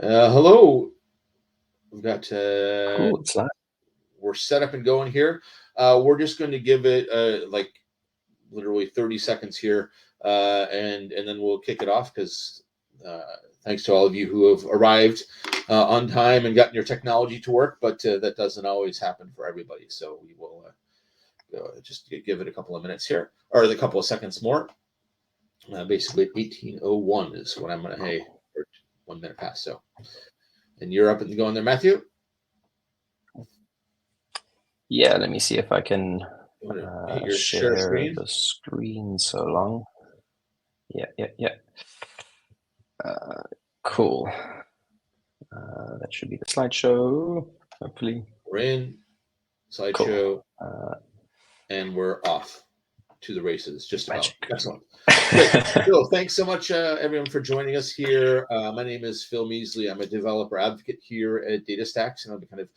Hello. We've got Cool, it's live. we're set up and going here. We're just going to give it like literally 30 seconds here, and then we'll kick it off because thanks to all of you who have arrived on time and gotten your technology to work, but that doesn't always happen for everybody. So we will just give it a couple of minutes here, or a couple of seconds more. Basically, 18:01 is what I'm going to, hey, 1 minute past. So, and you're up and going there, Matthew? Yeah, let me see if I can hit your share share screen. the screen so long. Yeah. Cool. That should be the slideshow, hopefully. We're in slideshow, cool. And we're off to the races. Just about. Magic. Excellent. Great. Phil, thanks so much, everyone, for joining us here. My name is Phil Measley. I'm a developer advocate here at DataStax, and I'll be kind of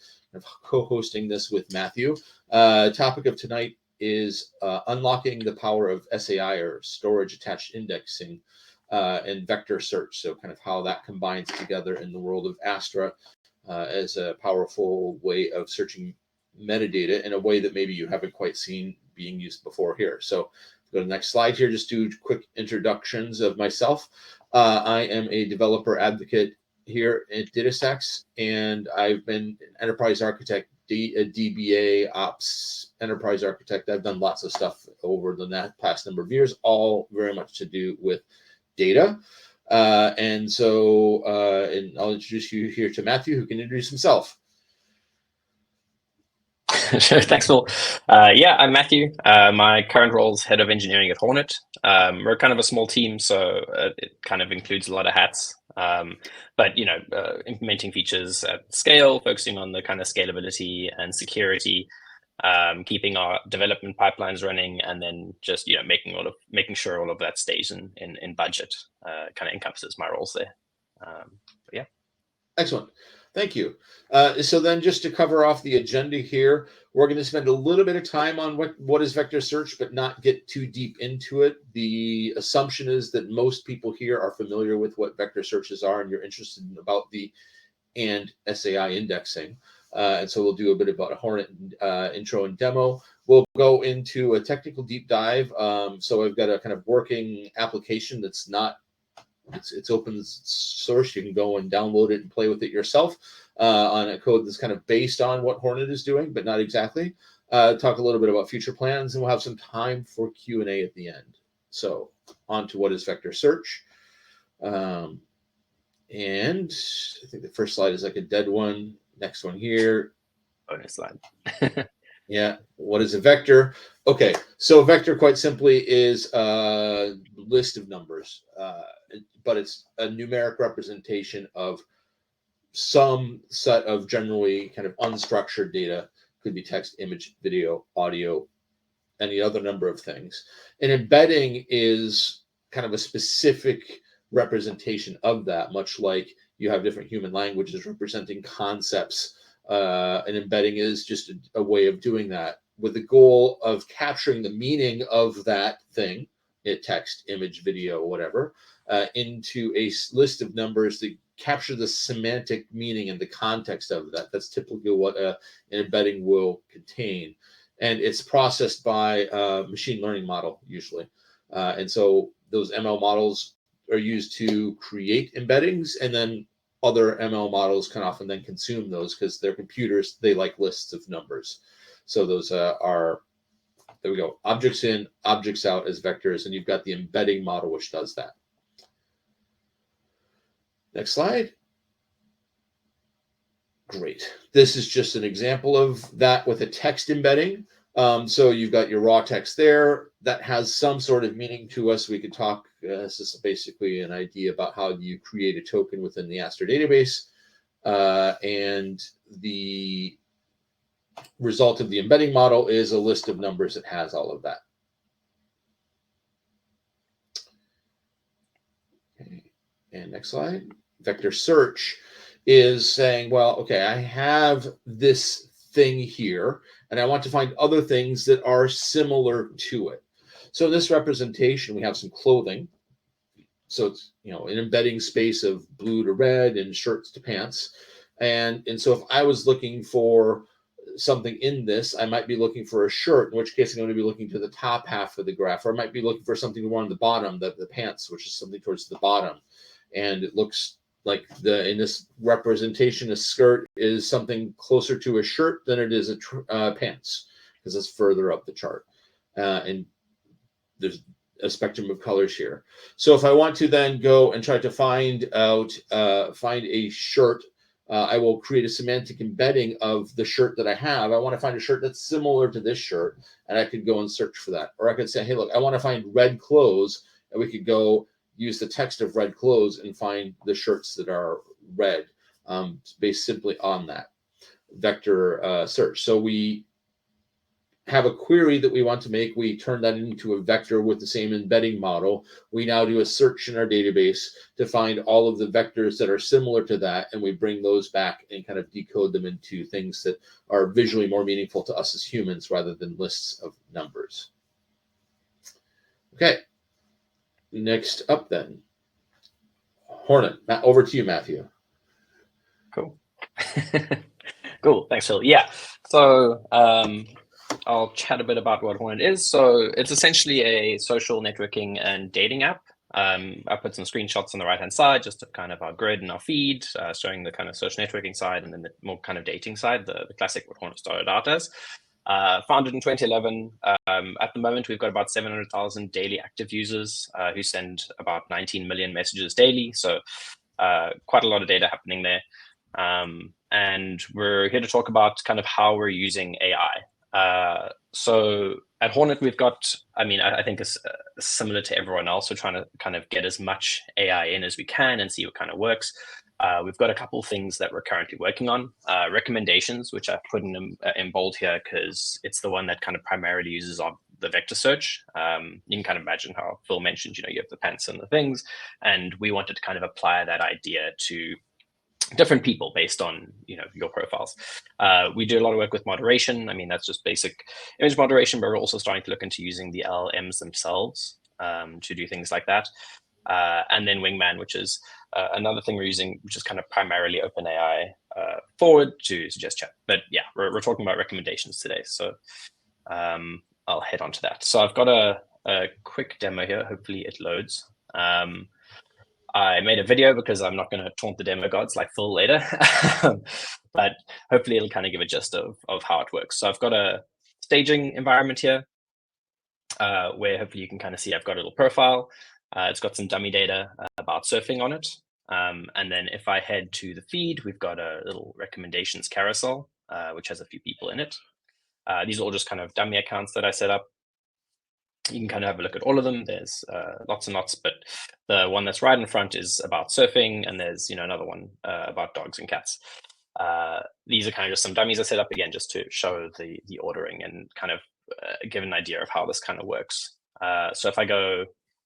co-hosting this with Matthew. Topic of tonight is unlocking the power of SAI, or storage attached indexing, and vector search. So kind of how that combines together in the world of Astra as a powerful way of searching metadata in a way that maybe you haven't quite seen being used before here. So go to the next slide here, just do quick introductions of myself. I am a developer advocate here at DataStax, and I've been an enterprise architect, a DBA, ops, enterprise architect. I've done lots of stuff over the past number of years, all very much to do with data. And I'll introduce you here to Matthew, who can introduce himself. Thanks, Phil. Yeah, I'm Matthew. My current role is head of engineering at Hornet. We're kind of a small team, so it kind of includes a lot of hats. But implementing features at scale, focusing on the kind of scalability and security, keeping our development pipelines running, and then just making sure all of that stays in budget. Kind of encompasses my roles there. Yeah. Excellent. Thank you. So then just to cover off the agenda here, we're going to spend a little bit of time on what is vector search, but not get too deep into it. The assumption is that most people here are familiar with what vector searches are, and you're interested in about and SAI indexing. And so we'll do a bit about a Hornet intro and demo. We'll go into a technical deep dive. So I've got a kind of working application that's not it's open source. You can go and download it and play with it yourself on a code that's kind of based on what Hornet is doing, but not exactly. Talk a little bit about future plans, and we'll have some time for Q&A at the end. So on to what is vector search. And I think the first slide is like a dead one. Next one here. Bonus slide. Yeah. What is a vector? Okay. So a vector, quite simply, is a list of numbers, but it's a numeric representation of some set of generally kind of unstructured data. Could be text, image, video, audio, any other number of things. An embedding is kind of a specific representation of that, much like you have different human languages representing concepts. An embedding is just a way of doing that with the goal of capturing the meaning of that thing, text, image, video, whatever, into a list of numbers that capture the semantic meaning and the context of that. That's typically what an embedding will contain. And it's processed by a machine learning model, usually. And so those ML models are used to create embeddings, and then other ML models can often then consume those because they're computers. They like lists of numbers. So those are, there we go, objects in, objects out as vectors, and you've got the embedding model, which does that. Next slide. Great. This is just an example of that with a text embedding. So you've got your raw text there that has some sort of meaning to us. We could talk, this is basically an idea about how you create a token within the Astra database. And the result of the embedding model is a list of numbers that has all of that. Okay. And next slide. Vector search is saying, well, okay, I have this thing here, and I want to find other things that are similar to it. So in this representation, we have some clothing. so it's, you know, an embedding space of blue to red and shirts to pants. And so if I was looking for something in this, I might be looking for a shirt, in which case I'm going to be looking to the top half of the graph, or I might be looking for something more on the bottom, the pants, which is something towards the bottom. And it looks like in this representation, a skirt is something closer to a shirt than it is a pants, because it's further up the chart. And there's a spectrum of colors here. So if I want to then go and try to find a shirt, I will create a semantic embedding of the shirt that I have. I want to find a shirt that's similar to this shirt, and I could go and search for that. Or I could say, hey, look, I want to find red clothes, and we could go use the text of red clothes and find the shirts that are red, based simply on that vector search. So we have a query that we want to make. We turn that into a vector with the same embedding model. We now do a search in our database to find all of the vectors that are similar to that, and we bring those back and kind of decode them into things that are visually more meaningful to us as humans rather than lists of numbers. Okay, next up then, Hornet. Over to you, Matthew. Cool. Cool, thanks, Phil. Yeah, so I'll chat a bit about what Hornet is. So it's essentially a social networking and dating app. I put some screenshots on the right-hand side, just of kind of our grid and our feed, showing the kind of social networking side and then the more kind of dating side, the classic what Hornet started out as. Founded in 2011. At the moment, we've got about 700,000 daily active users who send about 19 million messages daily. So quite a lot of data happening there. And we're here to talk about kind of how we're using AI. So at Hornet, we've got, I think it's similar to everyone else. We're trying to kind of get as much AI in as we can and see what kind of works. We've got a couple of things that we're currently working on. Recommendations, which I've put in bold here because it's the one that kind of primarily uses the vector search. You can kind of imagine how Phil mentioned, you have the pants and the things, and we wanted to kind of apply that idea to different people based on your profiles. We do a lot of work with moderation. That's just basic image moderation, but we're also starting to look into using the LLMs themselves to do things like that. And then Wingman, which is another thing we're using, which is kind of primarily OpenAI forward to suggest chat. But yeah, we're talking about recommendations today, so I'll head on to that. So I've got a quick demo here. Hopefully it loads. I made a video because I'm not going to taunt the demo gods like Phil later, but hopefully it'll kind of give a gist of how it works. So I've got a staging environment here where hopefully you can kind of see I've got a little profile. It's got some dummy data about surfing on it. And then if I head to the feed, we've got a little recommendations carousel, which has a few people in it. These are all just kind of dummy accounts that I set up. You can kind of have a look at all of them. There's lots and lots, but the one that's right in front is about surfing, and there's another one about dogs and cats. These are kind of just some dummies I set up again just to show the ordering and kind of give an idea of how this kind of works. So if I go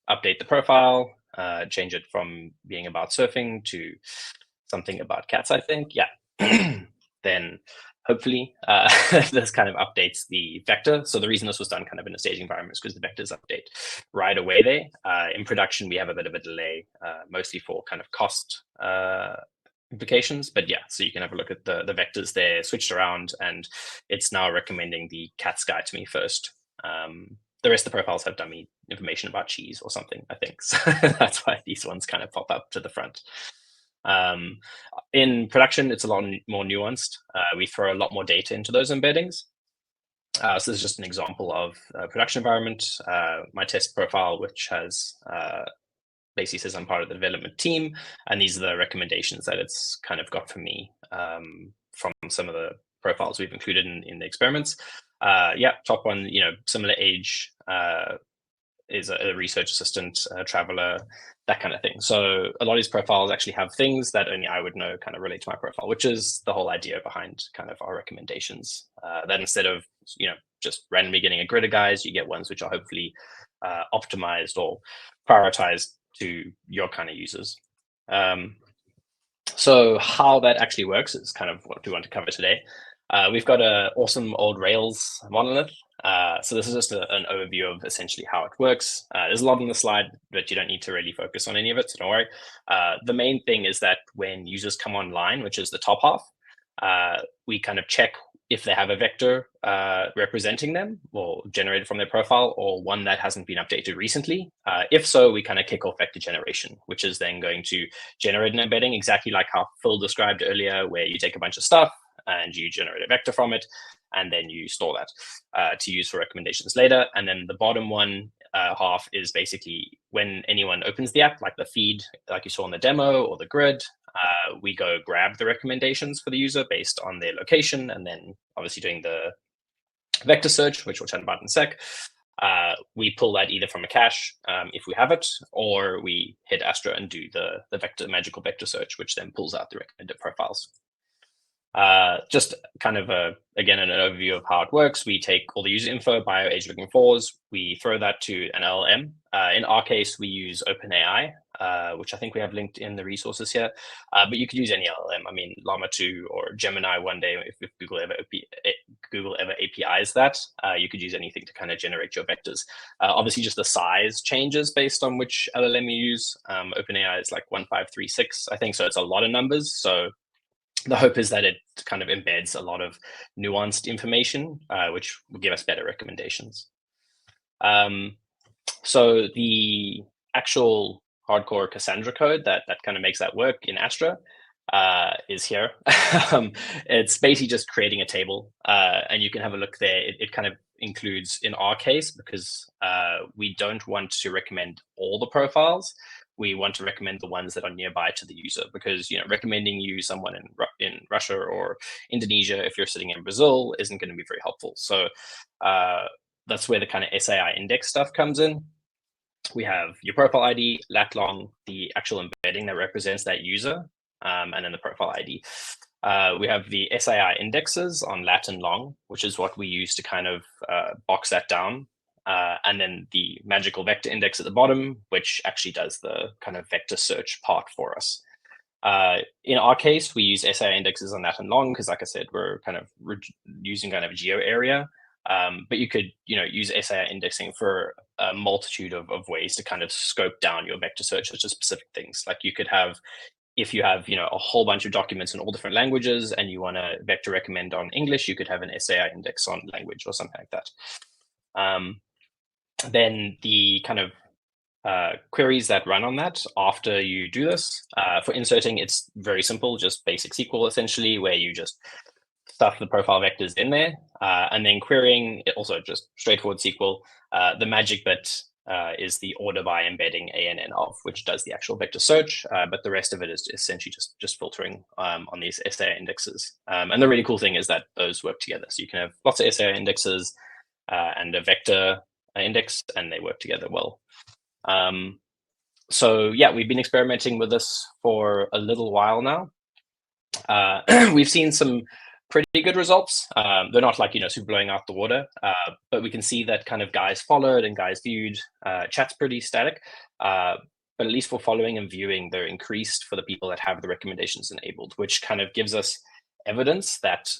update the profile, change it from being about surfing to something about cats, I think, yeah, then hopefully this kind of updates the vector. So the reason this was done kind of in a staging environment is because the vectors update right away there. In production, we have a bit of a delay, mostly for kind of cost implications. But yeah, so you can have a look at the vectors there switched around, and it's now recommending the cat's guy to me first. The rest of the profiles have dummy information about cheese or something, I think. So that's why these ones kind of pop up to the front. In production, it's a lot more nuanced. We throw a lot more data into those embeddings. So this is just an example of a production environment. My test profile, which has basically says I'm part of the development team, and these are the recommendations that it's kind of got for me from some of the profiles we've included in the experiments. Yeah, top one, similar age, is a research assistant, a traveler, that kind of thing. So a lot of these profiles actually have things that only I would know kind of relate to my profile, which is the whole idea behind kind of our recommendations. That instead of just randomly getting a grid of guys, you get ones which are hopefully optimized or prioritized to your kind of users. So how that actually works is kind of what we want to cover today. We've got an awesome old Rails monolith So this is just an overview of essentially how it works. There's a lot on the slide, but you don't need to really focus on any of it, so don't worry. The main thing is that when users come online, which is the top half, we kind of check if they have a vector representing them or generated from their profile, or one that hasn't been updated recently. If so, we kind of kick off vector generation, which is then going to generate an embedding exactly like how Phil described earlier, where you take a bunch of stuff and you generate a vector from it, and then you store that to use for recommendations later. And then the bottom one half is basically when anyone opens the app, like the feed, like you saw in the demo, or the grid, we go grab the recommendations for the user based on their location, and then obviously doing the vector search, which we'll chat about in a sec. We pull that either from a cache if we have it, or we hit Astra and do the magical vector search, which then pulls out the recommended profiles. Just kind of again an overview of how it works. We take all the user info, bio, age, looking fors. We throw that to an LLM. In our case, we use OpenAI, which I think we have linked in the resources here. But you could use any LLM. I mean, Llama 2 or Gemini one day, if Google ever APIs that, you could use anything to kind of generate your vectors. Obviously, just the size changes based on which LLM you use. OpenAI is like 1536, I think, so it's a lot of numbers. So the hope is that it kind of embeds a lot of nuanced information, which will give us better recommendations. So the actual hardcore Cassandra code that kind of makes that work in Astra is here. It's basically just creating a table, and you can have a look there. It kind of includes, in our case, because we don't want to recommend all the profiles. We want to recommend the ones that are nearby to the user, because recommending you someone in Russia or Indonesia if you're sitting in Brazil isn't going to be very helpful. So that's where the kind of SAI index stuff comes in. We have your profile ID, lat long, the actual embedding that represents that user, and then the profile ID. We have the SAI indexes on lat and long, which is what we use to kind of box that down. And then the magical vector index at the bottom, which actually does the kind of vector search part for us. In our case, we use SAI indexes on lat and long because, like I said, we're kind of using kind of geo area. But you could, use SAI indexing for a multitude of ways to kind of scope down your vector search to specific things. Like you could have, if you have, a whole bunch of documents in all different languages and you want to vector recommend on English, you could have an SAI index on language or something like that. Then the kind of queries that run on that after you do this, for inserting, it's very simple, just basic SQL essentially, where you just stuff the profile vectors in there, and then querying, it also just straightforward SQL. The magic bit is the order by embedding ANN of, which does the actual vector search, but the rest of it is essentially just filtering on these SAI indexes. And the really cool thing is that those work together. So you can have lots of SAI indexes and a vector index, and they work together well. So yeah, we've been experimenting with this for a little while now. We've seen some pretty good results. They're not like, super blowing out the water, but we can see that kind of guys followed and guys viewed. Chat's pretty static, but at least for following and viewing, they're increased for the people that have the recommendations enabled, which kind of gives us evidence that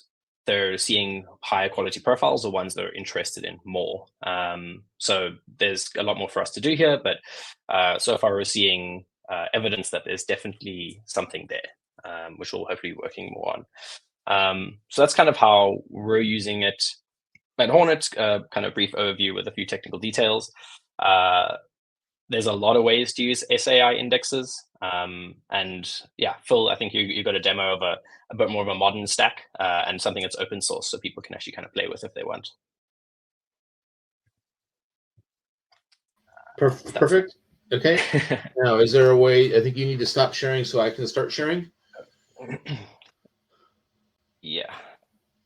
they're seeing higher quality profiles or ones they're interested in more. So there's a lot more for us to do here, but so far we're seeing evidence that there's definitely something there, which we'll hopefully be working more on. So that's kind of how we're using it at Hornet, kind of brief overview with a few technical details. There's a lot of ways to use SAI indexes. And yeah, Phil, I think you got a demo of a bit more of a modern stack and something that's open source so people can actually kind of play with if they want. Perfect. Okay. Now, is there a way, I think you need to stop sharing so I can start sharing? Yeah.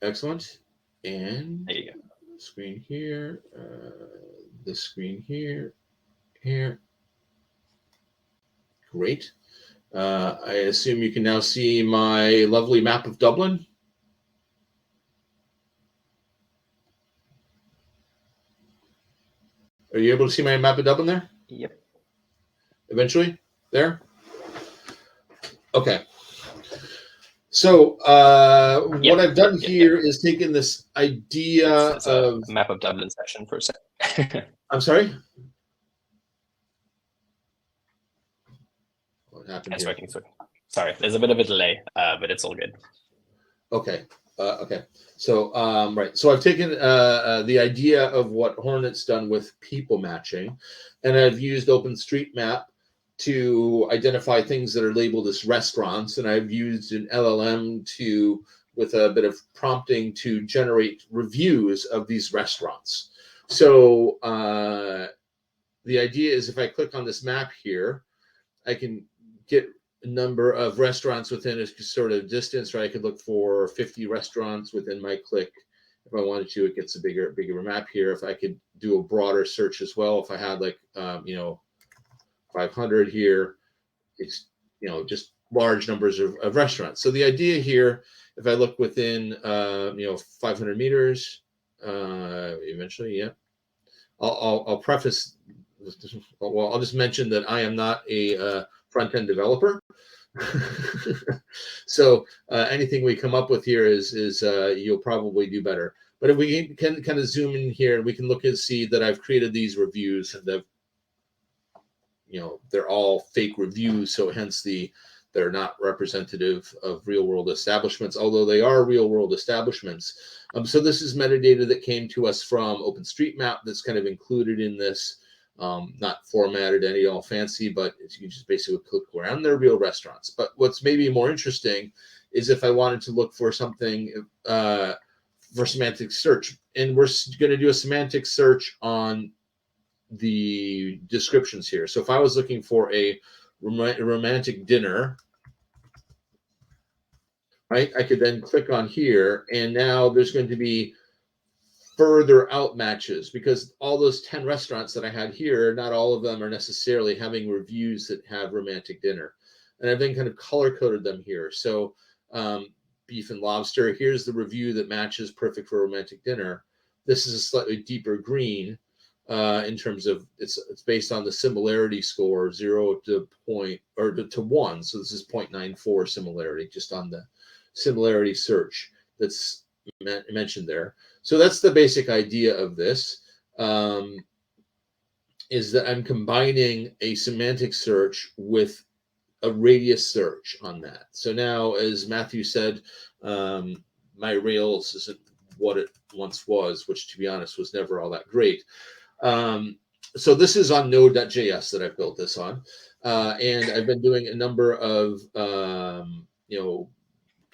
Excellent. And there you go. Screen here, the screen here. Great. I assume you can now see my lovely map of Dublin. Are you able to see my map of Dublin there? Yep. Eventually? There? Okay. So Yep, what I've done yep. here is taken this idea It's a of. map of Dublin section for a sec. I'm sorry. What happened It's here? working. Sorry, there's a bit of a delay, but it's all good. Okay. Okay. So right. So I've taken the idea of what Hornet's done with people matching, and I've used OpenStreetMap to identify things that are labeled as restaurants, and I've used an LLM to, with a bit of prompting, to generate reviews of these restaurants. So the idea is if I click on this map here, I can get a number of restaurants within a sort of distance, right? I could look for 50 restaurants within my click. If I wanted to, it gets a bigger map here. If I could do a broader search as well, if I had like, 500 here, it's, just large numbers of restaurants. So the idea here, if I look within, 500 meters, eventually, yeah, I'll preface. Well, I'll just mention that I am not a front-end developer. So anything we come up with here is you'll probably do better. But if we can kind of zoom in here, we can look and see that I've created these reviews, and they're all fake reviews, so hence they're not representative of real world establishments, although they are real world establishments. So this is metadata that came to us from OpenStreetMap that's kind of included in this, not formatted any all fancy, but you just basically click around. They're real restaurants. But what's maybe more interesting is if I wanted to look for something for semantic search, and we're going to do a semantic search on the descriptions here. So if I was looking for a romantic dinner, right, I could then click on here, and now there's going to be further out matches, because all those 10 restaurants that I had here, not all of them are necessarily having reviews that have romantic dinner. And I've then kind of color coded them here. So beef and lobster, here's the review that matches perfect for romantic dinner. This is a slightly deeper green in terms of it's based on the similarity score, 0 to 1. So this is 0.94 similarity, just on the similarity search that's mentioned there. So that's the basic idea of this, is that I'm combining a semantic search with a radius search on that. So now, as Matthew said, my Rails isn't what it once was, which, to be honest, was never all that great. So this is on node.js that I've built this on. And I've been doing a number of,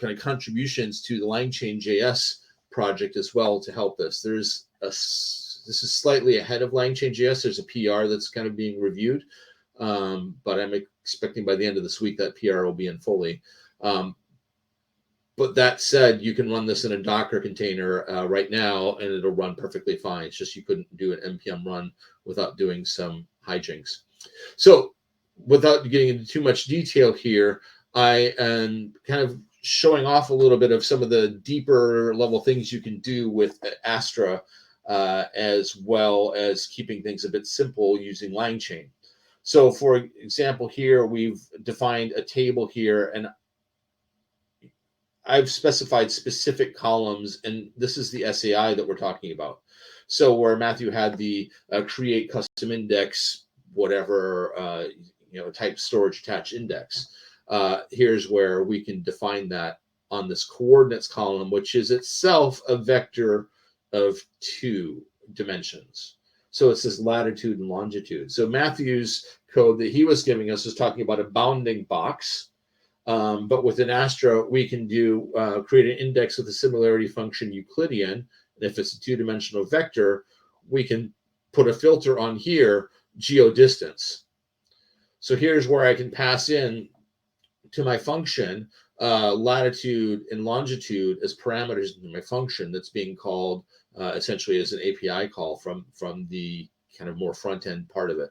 kind of contributions to the LangChain.js project as well to help this. This is slightly ahead of LangChain.js. There's a PR that's kind of being reviewed, but I'm expecting by the end of this week that PR will be in fully. But that said, you can run this in a Docker container right now, and it'll run perfectly fine. It's just you couldn't do an npm run without doing some hijinks. So without getting into too much detail here, I am kind of showing off a little bit of some of the deeper level things you can do with Astra, as well as keeping things a bit simple using LangChain. So for example, here we've defined a table here, and I've specified specific columns, and this is the SAI that we're talking about. So where Matthew had the create custom index, whatever, type storage attached index. Here's where we can define that on this coordinates column, which is itself a vector of 2 dimensions. So it's this latitude and longitude. So Matthew's code that he was giving us was talking about a bounding box. But within Astra, we can do create an index with a similarity function Euclidean. And if it's a 2-dimensional vector, we can put a filter on here, geodistance. So here's where I can pass in to my function latitude and longitude as parameters in my function that's being called essentially as an API call from the kind of more front end part of it.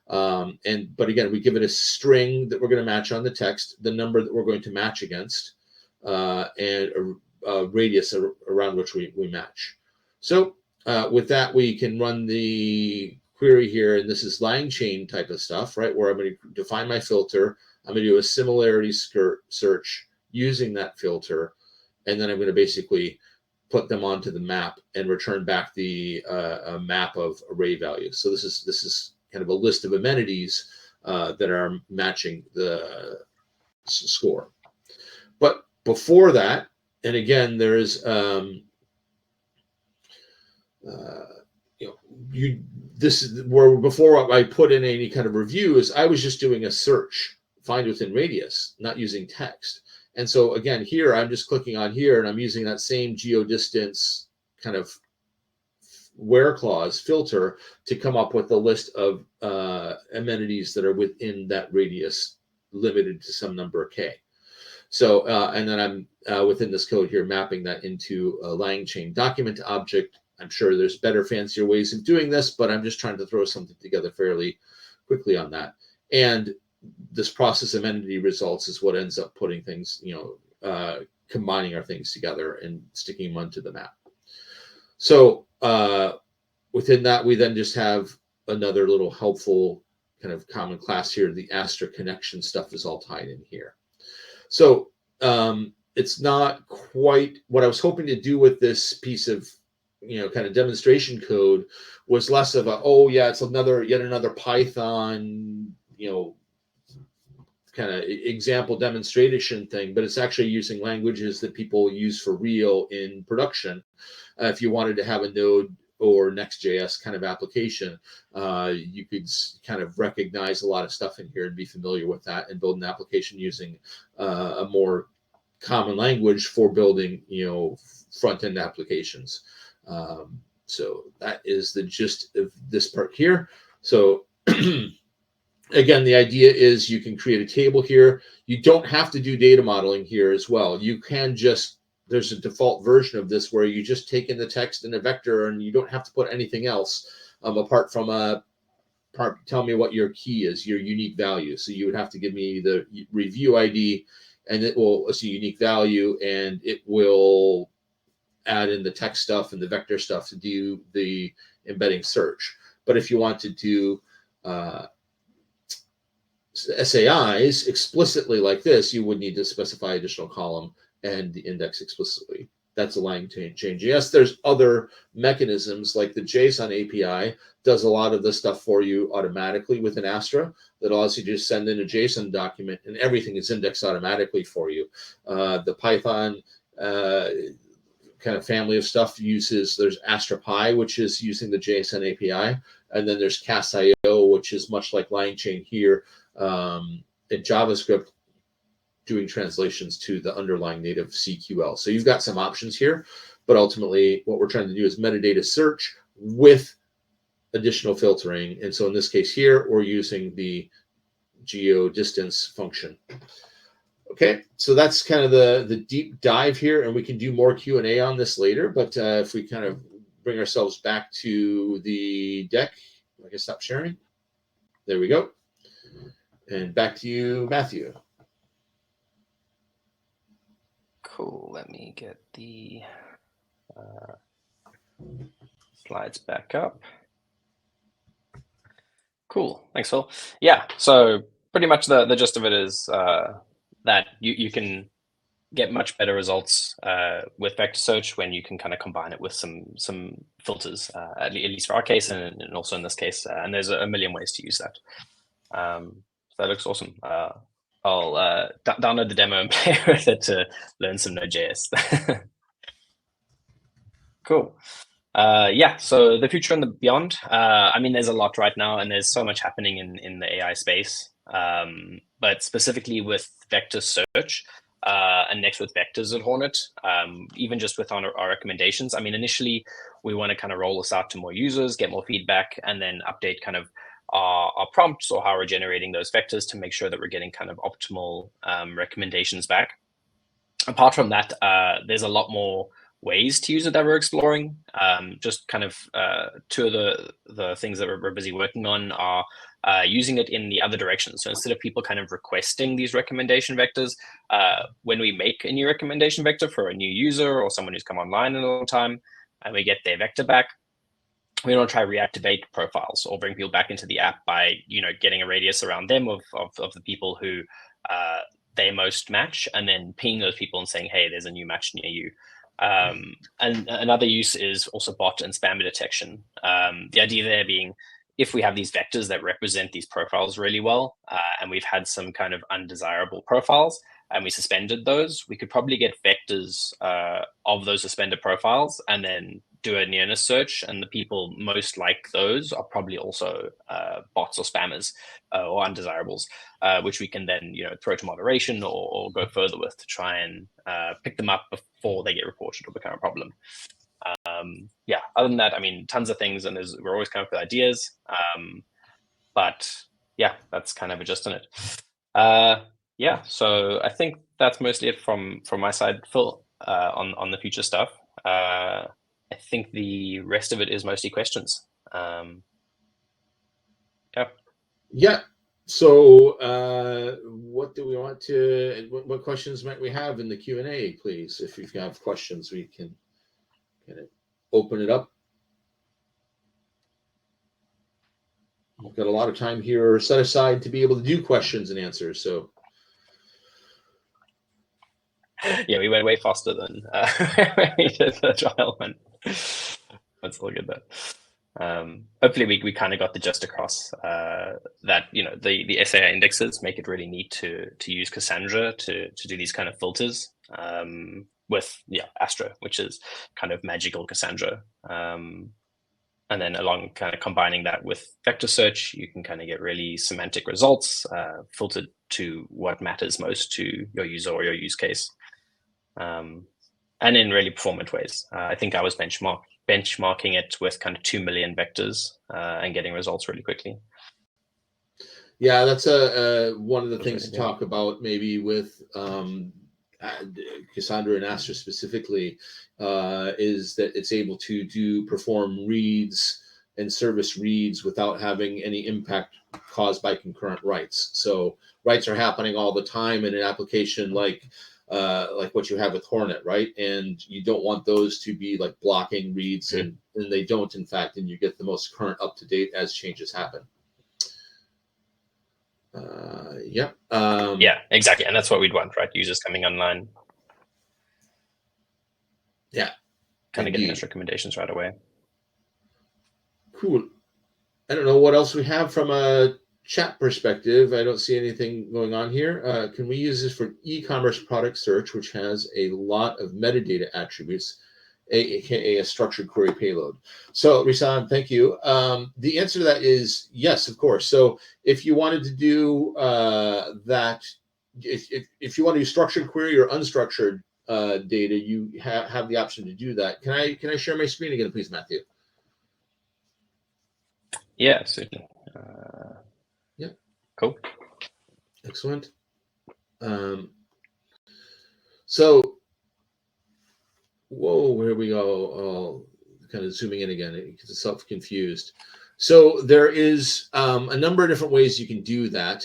But again, we give it a string that we're going to match on the text, the number that we're going to match against, and a radius around which we match. So with that, we can run the query here, and this is LangChain type of stuff, right? Where I'm going to define my filter. I'm going to do a similarity search using that filter, and then I'm going to basically put them onto the map and return back the map of array values. So this is kind of a list of amenities that are matching the score. But before that, and again, there's this is where before I put in any kind of reviews, I was just doing a search, find within radius, not using text. And so again, here I'm just clicking on here, and I'm using that same geodistance kind of where clause filter to come up with a list of amenities that are within that radius, limited to some number k. So and then I'm within this code here mapping that into a LangChain document object. I'm sure there's better, fancier ways of doing this, but I'm just trying to throw something together fairly quickly on that. And this process amenity results is what ends up putting things, combining our things together and sticking them onto the map. So within that, we then just have another little helpful kind of common class here. The Astra connection stuff is all tied in here. So it's not quite what I was hoping to do with this piece of kind of demonstration code. Was less of a, oh yeah, it's yet another Python, kind of example demonstration thing, but it's actually using languages that people use for real in production. If you wanted to have a Node or Next.js kind of application, you could kind of recognize a lot of stuff in here and be familiar with that and build an application using a more common language for building, front-end applications. So that is the gist of this part here. So again, the idea is you can create a table here. You don't have to do data modeling here as well. You can just, there's a default version of this where you just take in the text in a vector and you don't have to put anything else apart from tell me what your key is, your unique value. So you would have to give me the review ID, and it will see unique value, and it will add in the text stuff and the vector stuff to do the embedding search. But if you want to do SAIs explicitly like this, you would need to specify additional column and the index explicitly. That's a LangChain.js. There's other mechanisms like the JSON API does a lot of this stuff for you automatically within Astra that allows you to just send in a JSON document and everything is indexed automatically for you. The Python kind of family of stuff there's AstraPy, which is using the JSON API, and then there's Cas.io, which is much like LangChain here in JavaScript, doing translations to the underlying native CQL. So you've got some options here, but ultimately what we're trying to do is metadata search with additional filtering. And so in this case here, we're using the geodistance function. Okay, so that's kind of the deep dive here, and we can do more Q&A on this later, but if we kind of bring ourselves back to the deck, I can stop sharing. There we go. And back to you, Matthew. Cool, let me get the slides back up. Cool, thanks, Phil. Yeah, so pretty much the gist of it is that you can get much better results with vector search when you can kind of combine it with some filters, at least for our case and also in this case. And there's a million ways to use that. So that looks awesome. I'll download the demo and play with it to learn some Node.js. Cool. Yeah, so the future and the beyond. I mean, there's a lot right now, and there's so much happening in the AI space. But specifically with vector search and next with vectors at Hornet, even just with our recommendations. I mean, initially, we want to kind of roll this out to more users, get more feedback, and then update kind of our prompts or how we're generating those vectors to make sure that we're getting kind of optimal recommendations back. Apart from that, there's a lot more ways to use it that we're exploring. Just kind of two of the things that we're busy working on are using it in the other direction. So instead of people kind of requesting these recommendation vectors, when we make a new recommendation vector for a new user or someone who's come online in a long time, and we get their vector back, we don't try to reactivate profiles or bring people back into the app by getting a radius around them of the people who they most match, and then pinging those people and saying, hey, there's a new match near you. And another use is also bot and spam detection. The idea there being, if we have these vectors that represent these profiles really well, and we've had some kind of undesirable profiles, and we suspended those, we could probably get vectors of those suspended profiles and then do a nearness search. And the people most like those are probably also bots or spammers or undesirables, which we can then throw to moderation or go further with to try and pick them up before they get reported or become a problem. Yeah, other than that, I mean, tons of things, and we're always coming up with ideas. But yeah, that's kind of a gist on it. Yeah, so I think that's mostly it from my side, Phil, on the future stuff. I think the rest of it is mostly questions. Yeah. Yeah. So what do we want to, what questions might we have in the Q&A, please? If you have questions, we can kind of open it up. We've got a lot of time here set aside to be able to do questions and answers. So yeah, we went way faster than we did the trial one. That's all good though. Hopefully we kind of got the gist across that the SAI indexes make it really neat to use Cassandra to do these kind of filters with Astra, which is kind of magical Cassandra. And then along kind of combining that with vector search, you can kind of get really semantic results filtered to what matters most to your user or your use case. And in really performant ways. I think I was benchmarking it with kind of 2 million vectors and getting results really quickly. Yeah, that's one of the things to talk about maybe with Cassandra and Astra specifically, is that it's able to perform reads and service reads without having any impact caused by concurrent writes. So writes are happening all the time in an application like what you have with Hornet, right? And you don't want those to be like blocking reads, and they don't, in fact, and you get the most current up to date as changes happen. Yeah, exactly, and that's what we'd want, right? Users coming online. Yeah, kind of getting those recommendations right away. Cool. I don't know what else we have from a chat perspective. I don't see anything going on here. Can we use this for e-commerce product search, which has a lot of metadata attributes, aka a structured query payload? So, Risan, thank you. The answer to that is yes, of course. So if you wanted to do that, if you want to do structured query or unstructured data, you have the option to do that. Can I share my screen again, please, Matthew? Yeah, absolutely. Yeah. Cool. Excellent. So, whoa, here we go. Oh, kind of zooming in again because it's self-confused. So there is a number of different ways you can do that.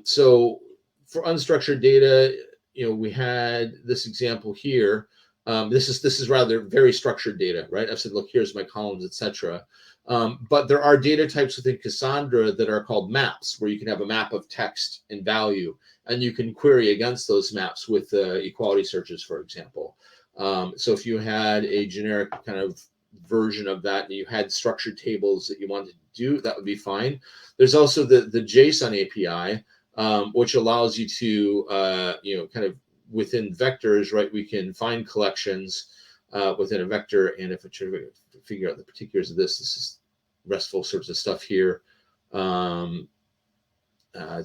So for unstructured data, we had this example here. This is rather very structured data, right? I've said, look, here's my columns, etc. But there are data types within Cassandra that are called maps, where you can have a map of text and value, and you can query against those maps with equality searches, for example. So if you had a generic kind of version of that and you had structured tables that you wanted to do, that would be fine. There's also the JSON API, which allows you to, kind of within vectors, right? We can find collections within a vector, and if it's trying to figure out the particulars of this is RESTful sorts of stuff here. It's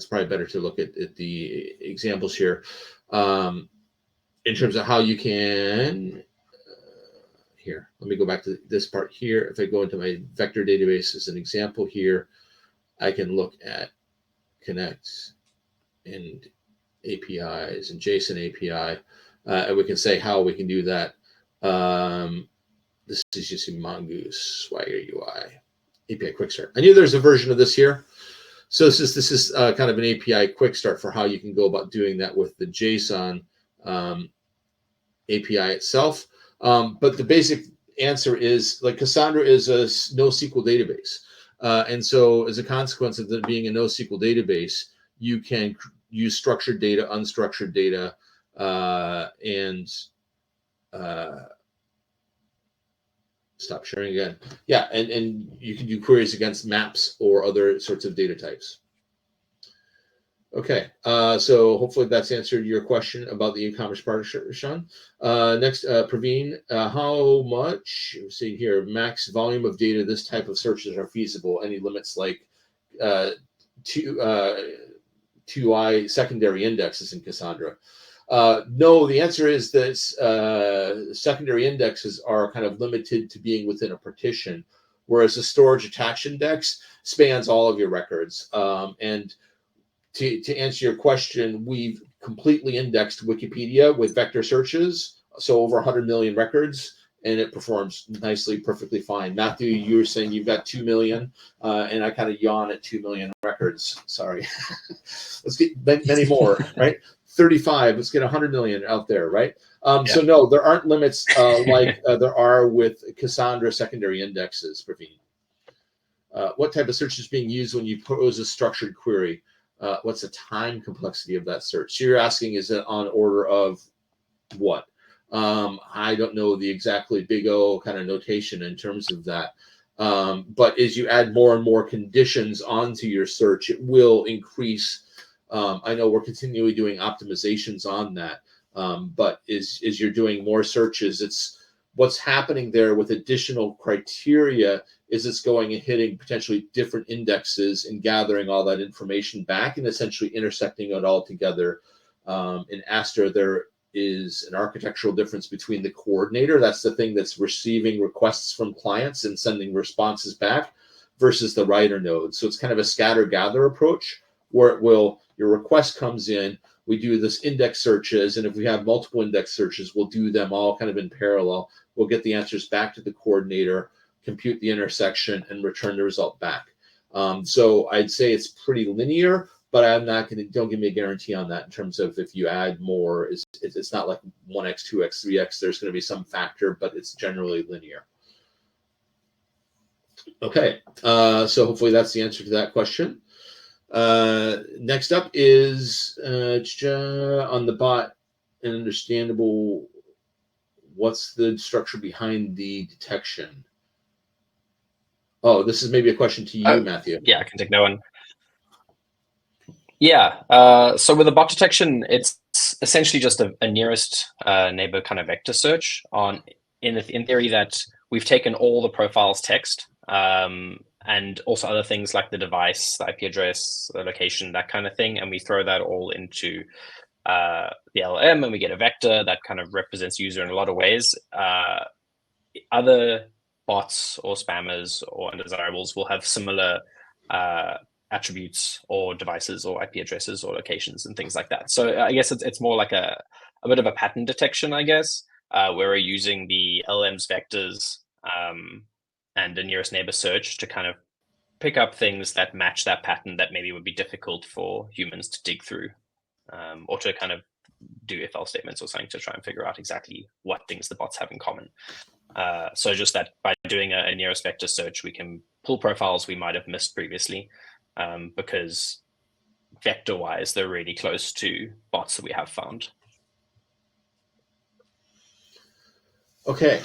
probably better to look at the examples here in terms of how you can. Here, let me go back to this part here. If I go into my vector database as an example here, I can look at connect and APIs and JSON API, and we can say how we can do that. This is using Mongoose Swagger UI API Quick Start. I knew there's a version of this here. So this is kind of an API Quick Start for how you can go about doing that with the JSON API itself. But the basic answer is, like, Cassandra is a NoSQL database. And so as a consequence of there being a NoSQL database, you can use structured data, unstructured data, and stop sharing again. Yeah, and you can do queries against maps or other sorts of data types. Okay, so hopefully that's answered your question about the e-commerce part, Sean. Next, Praveen, how much, see here, max volume of data this type of searches are feasible? Any limits like 2i secondary indexes in Cassandra? No, the answer is that secondary indexes are kind of limited to being within a partition, whereas a storage attached index spans all of your records. And to answer your question, we've completely indexed Wikipedia with vector searches, so over 100 million records, and it performs nicely, perfectly fine. Matthew, you were saying you've got 2 million, and I kind of yawn at 2 million records. Sorry. Let's get many more, right? 35, let's get 100 million out there, right? So no, there aren't limits like there are with Cassandra secondary indexes, Praveen. What type of search is being used when you pose a structured query? What's the time complexity of that search? So you're asking, is it on order of what? I don't know the exactly big O kind of notation in terms of that. But as you add more and more conditions onto your search, it will increase. I know we're continually doing optimizations on that. But as you're doing more searches, it's what's happening there with additional criteria is it's going and hitting potentially different indexes and gathering all that information back and essentially intersecting it all together. In Aster, there is an architectural difference between the coordinator, that's the thing that's receiving requests from clients and sending responses back, versus the writer node. So it's kind of a scatter-gather approach where it will, your request comes in, we do this index searches, and if we have multiple index searches, we'll do them all kind of in parallel. We'll get the answers back to the coordinator, compute the intersection, and return the result back. So I'd say it's pretty linear, but I'm not going to, don't give me a guarantee on that in terms of if you add more, it's not like 1x, 2x, 3x, there's going to be some factor, but it's generally linear. Okay, so hopefully that's the answer to that question. Next up is on the bot, and understandable, what's the structure behind the detection? Oh, this is maybe a question to you, Matthew. Yeah, I can take that one. Yeah, so with the bot detection, it's essentially just a nearest neighbor kind of vector search on, in theory, that we've taken all the profile's text and also other things like the device, the IP address, the location, that kind of thing, and we throw that all into the LLM, and we get a vector that kind of represents user in a lot of ways. Other bots or spammers or undesirables will have similar attributes or devices or IP addresses or locations and things like that. So I guess it's more like a bit of a pattern detection, I guess, where we're using the LLM's vectors and the nearest neighbor search to kind of pick up things that match that pattern that maybe would be difficult for humans to dig through, or to kind of do if-else statements or something to try and figure out exactly what things the bots have in common. So just that by doing a nearest vector search, we can pull profiles we might have missed previously, because vector-wise, they're really close to bots that we have found. Okay.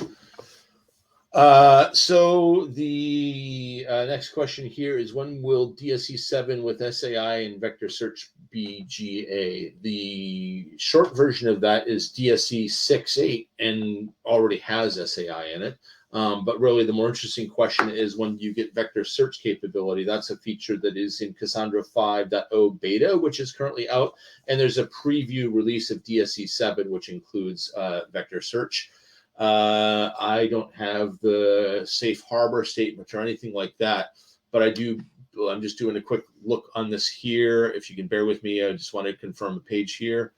So the next question here is, when will DSC 7 with SAI and vector search be GA? The short version of that is DSC 6.8 and already has SAI in it. But really the more interesting question is, when you get vector search capability. That's a feature that is in Cassandra 5.0 beta, which is currently out. And there's a preview release of DSC 7, which includes vector search. I don't have the safe harbor statement or anything like that, but I'm just doing a quick look on this here. If you can bear with me, I just want to confirm a page here.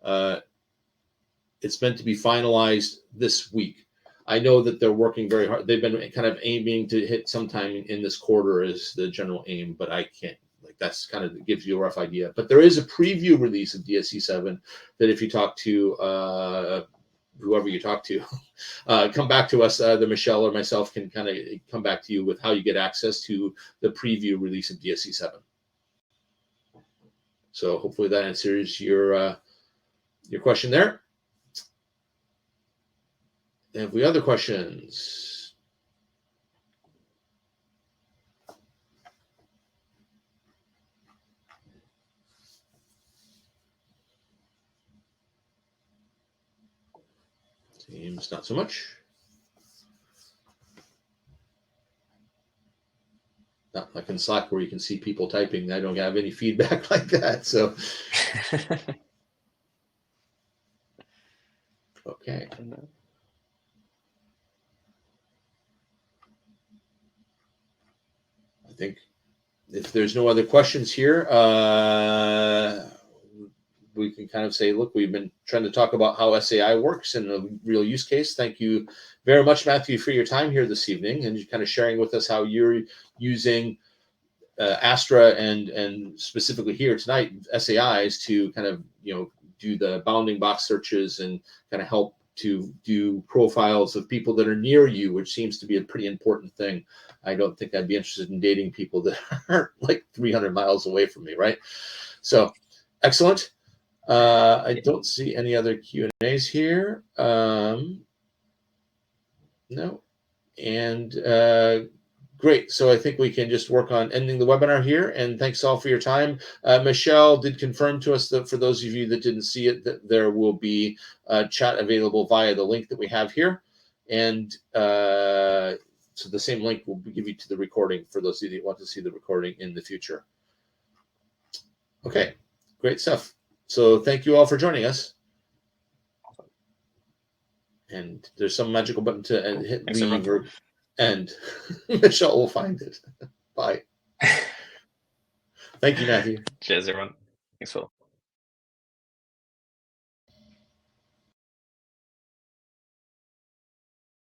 It's meant to be finalized this week. I know that they're working very hard. They've been kind of aiming to hit sometime in this quarter is the general aim, but I can't, like, that's kind of gives you a rough idea. But there is a preview release of DSC 7 that if you talk to whoever you talk to, come back to us, either Michelle or myself can kind of come back to you with how you get access to the preview release of DSC 7. So hopefully that answers your question there. Have we other questions? Seems not so much. Not like in Slack where you can see people typing. I don't have any feedback like that. So, okay. I think if there's no other questions here, we can kind of say, look, we've been trying to talk about how SAI works in a real use case. Thank you very much, Matthew, for your time here this evening and kind of sharing with us how you're using Astra and specifically here tonight, SAIs to kind of, do the bounding box searches and kind of help to do profiles of people that are near you, which seems to be a pretty important thing. I don't think I'd be interested in dating people that are like 300 miles away from me, right? So, excellent. I don't see any other Q&As here. No. And great. So I think we can just work on ending the webinar here. And thanks all for your time. Michelle did confirm to us that for those of you that didn't see it, that there will be a chat available via the link that we have here. And so the same link will give you to the recording for those of you that want to see the recording in the future. Okay, great stuff. So thank you all for joining us. And there's some magical button to hit leave or end. Michelle will find it. Bye. Thank you, Matthew. Cheers, everyone. Thanks, Phil.